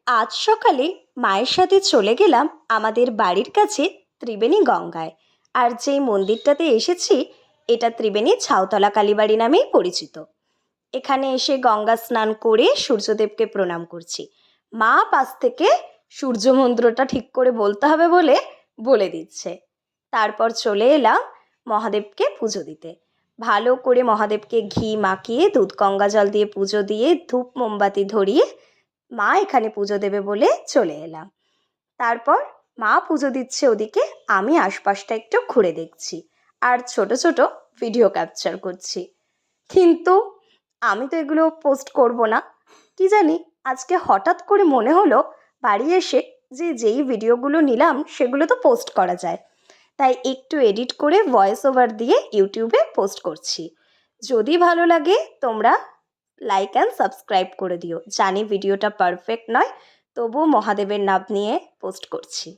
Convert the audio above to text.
আজ সকালে মায়ের সাথে চলে গেলাম আমাদের বাড়ির কাছে ত্রিবেণী গঙ্গায়। আর যেই মন্দিরটাতে এসেছি এটা ত্রিবেণী ছাউতলা কালীবাড়ি নামেই পরিচিত। এখানে এসে গঙ্গা স্নান করে সূর্যদেবকে প্রণাম করছি। মা পাশ থেকে সূর্য মন্ত্রটা ঠিক করে বলতে হবে বলে বলে দিচ্ছে। তারপর চলে এলাম মহাদেবকে পুজো দিতে। ভালো করে মহাদেবকে ঘি মাখিয়ে দুধ গঙ্গা জল দিয়ে পুজো দিয়ে ধূপ মোমবাতি ধরিয়ে মা এখানে পুজো দেবে বলে চলে এলাম। তারপর মা পুজো দিচ্ছে ওদিকে, আমি আশপাশটা একটু ঘুরে দেখছি আর ছোট ছোট ভিডিও ক্যাপচার করছি। কিন্তু আমি তো এগুলো পোস্ট করব না, কি জানি আজকে হঠাৎ করে মনে হলো বাড়ি এসে যেই ভিডিওগুলো নিলাম সেগুলো তো পোস্ট করা যায়, তাই একটু এডিট করে ভয়েস ওভার দিয়ে ইউটিউবে পোস্ট করছি। যদি ভালো লাগে তোমরা লাইক অ্যান্ড সাবস্ক্রাইব করে দিও। জানি ভিডিওটা পারফেক্ট নয়, তবুও মহাদেবের নাম নিয়ে পোস্ট করছি।